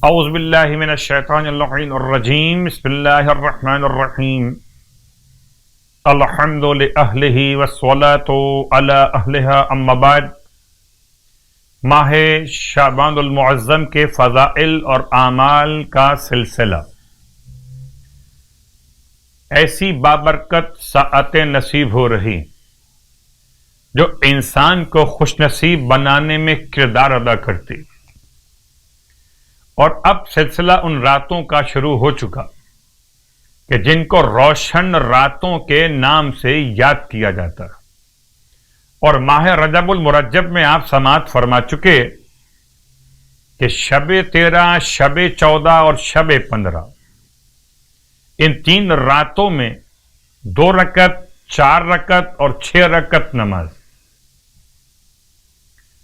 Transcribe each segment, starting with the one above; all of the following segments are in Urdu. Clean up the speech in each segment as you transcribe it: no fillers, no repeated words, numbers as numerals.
اعوذ باللہ من الشیطان اللعین الرجیم بسم اللہ الرحمن الرحیم الحمد لأہلہ والصلاة علی اہلہا اما بعد۔ ماہ شعبان المعظم کے فضائل اور اعمال کا سلسلہ، ایسی بابرکت ساعتیں نصیب ہو رہی جو انسان کو خوش نصیب بنانے میں کردار ادا کرتی، اور اب سلسلہ ان راتوں کا شروع ہو چکا کہ جن کو روشن راتوں کے نام سے یاد کیا جاتا ہے، اور ماہ رجب المرجب میں آپ سماعت فرما چکے کہ شب 13، شب 14 اور شب 15، ان 3 راتوں میں 2 رکعت، 4 رکعت اور 6 رکعت نماز،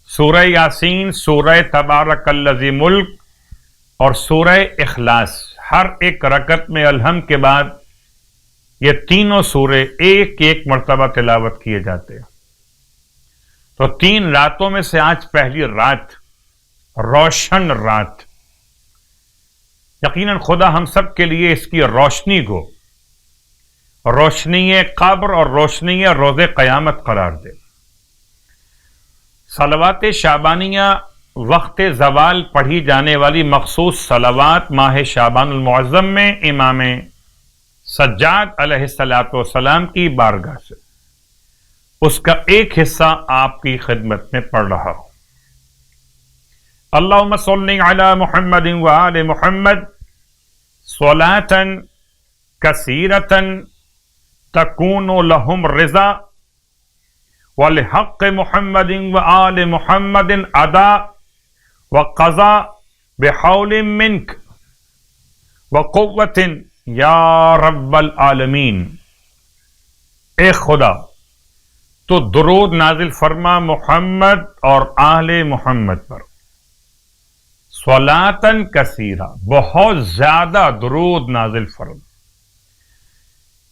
سورہ یاسین، سورہ تبارک الذی ملک اور سورہ اخلاص، ہر ایک رکعت میں الحمد کے بعد یہ تینوں سورے ایک ایک مرتبہ تلاوت کیے جاتے ہیں۔ تو 3 راتوں میں سے آج پہلی رات، روشن رات، یقیناً خدا ہم سب کے لیے اس کی روشنی کو روشنی قبر اور روشنی روز قیامت قرار دے۔ صلوات شعبانیہ وقت زوال پڑھی جانے والی مخصوص صلوات ماہ شعبان المعظم میں امام سجاد علیہ السلام کی بارگاہ سے اس کا ایک حصہ آپ کی خدمت میں پڑھ رہا ہوں۔ اللہم صلی علی محمد وآل محمد صلاۃ کثیرۃ تکون لہم رضا ولحق محمد وآل محمد ادا وقضا بحول منک وقوت یا رب العالمین۔ اے خدا تو درود نازل فرما محمد اور آل محمد پر، صلاۃً کثیرہ، بہت زیادہ درود نازل فرما،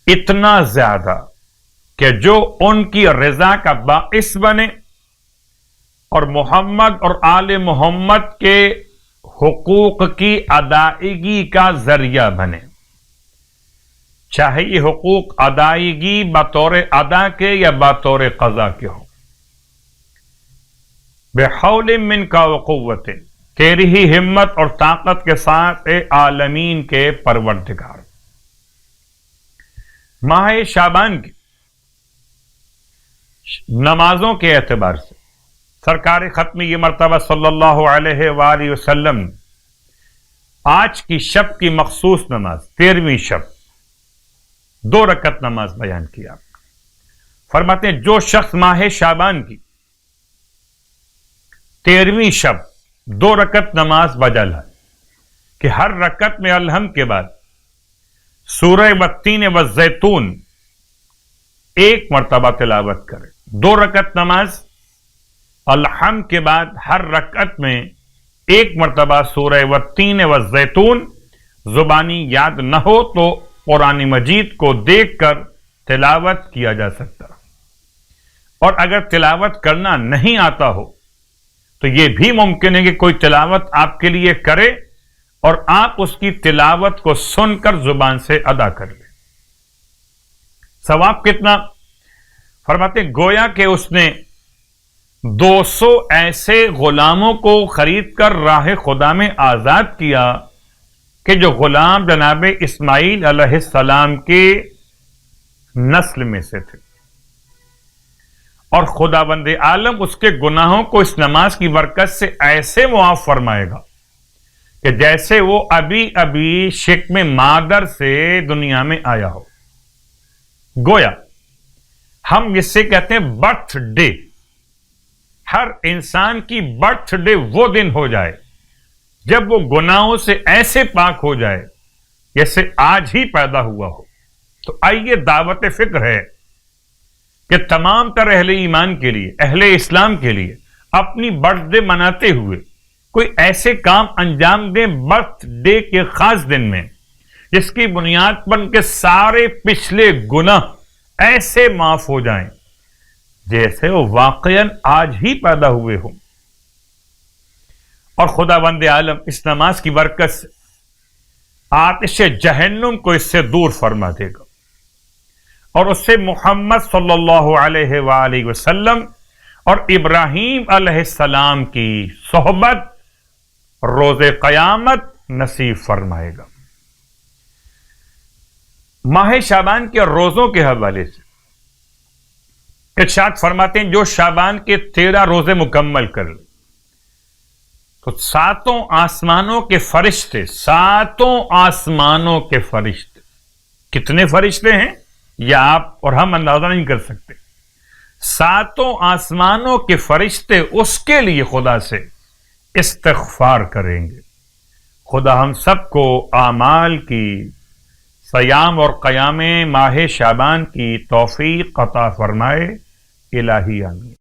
اتنا زیادہ کہ جو ان کی رضا کا باعث بنے اور محمد اور آل محمد کے حقوق کی ادائیگی کا ذریعہ بنے، چاہے یہ حقوق ادائیگی بطور ادا کے یا بطور قضا کے ہو۔ بحول منک وقوت، تیری ہی ہمت اور طاقت کے ساتھ اے عالمین کے پروردگار۔ ماہ شعبان کی نمازوں کے اعتبار سے سرکار ختم یہ مرتبہ صلی اللہ علیہ وآلہ وسلم آج کی شب کی مخصوص نماز 13ویں شب 2 رکعت نماز بیان کیا۔ فرماتے ہیں جو شخص ماہ شعبان کی 13ویں شب 2 رکعت نماز بجا لائے کہ ہر رکعت میں الحمد کے بعد سورہ والتین والزیتون 1 مرتبہ تلاوت کرے، 2 رکعت نماز الحمد کے بعد ہر رکعت میں 1 مرتبہ سورہ والتین والزیتون، زبانی یاد نہ ہو تو قرآن مجید کو دیکھ کر تلاوت کیا جا سکتا، اور اگر تلاوت کرنا نہیں آتا ہو تو یہ بھی ممکن ہے کہ کوئی تلاوت آپ کے لیے کرے اور آپ اس کی تلاوت کو سن کر زبان سے ادا کر لیں۔ ثواب کتنا؟ فرماتے گویا کہ اس نے 200 ایسے غلاموں کو خرید کر راہ خدا میں آزاد کیا کہ جو غلام جناب اسماعیل علیہ السلام کے نسل میں سے تھے، اور خداوند عالم اس کے گناہوں کو اس نماز کی برکت سے ایسے معاف فرمائے گا کہ جیسے وہ ابھی ابھی شکم مادر سے دنیا میں آیا ہو۔ گویا ہم اس سے کہتے ہیں برتھ ڈے، ہر انسان کی برتھ ڈے وہ دن ہو جائے جب وہ گناہوں سے ایسے پاک ہو جائے جیسے آج ہی پیدا ہوا ہو۔ تو آئیے دعوت فکر ہے کہ تمام تر اہل ایمان کے لیے، اہل اسلام کے لیے اپنی برتھ ڈے مناتے ہوئے کوئی ایسے کام انجام دیں برتھ ڈے کے خاص دن میں جس کی بنیاد پر کے سارے پچھلے گناہ ایسے معاف ہو جائیں جیسے وہ واقعاً آج ہی پیدا ہوئے ہوں۔ اور خدا بند عالم اس نماز کی برکت سے آتش جہنم کو اس سے دور فرما دے گا، اور اس سے محمد صلی اللہ علیہ وآلہ وسلم اور ابراہیم علیہ السلام کی صحبت روز قیامت نصیب فرمائے گا۔ ماہ شعبان کے روزوں کے حوالے سے ارشاد فرماتے ہیں جو شعبان کے 13 روزے مکمل کر لے تو 7 آسمانوں کے فرشتے، 7 آسمانوں کے فرشتے، کتنے فرشتے ہیں یا آپ اور ہم اندازہ نہیں کر سکتے، 7 آسمانوں کے فرشتے اس کے لیے خدا سے استغفار کریں گے۔ خدا ہم سب کو اعمال کی، صیام اور قیام ماہ شعبان کی توفیق عطا فرمائے، الہی آمین۔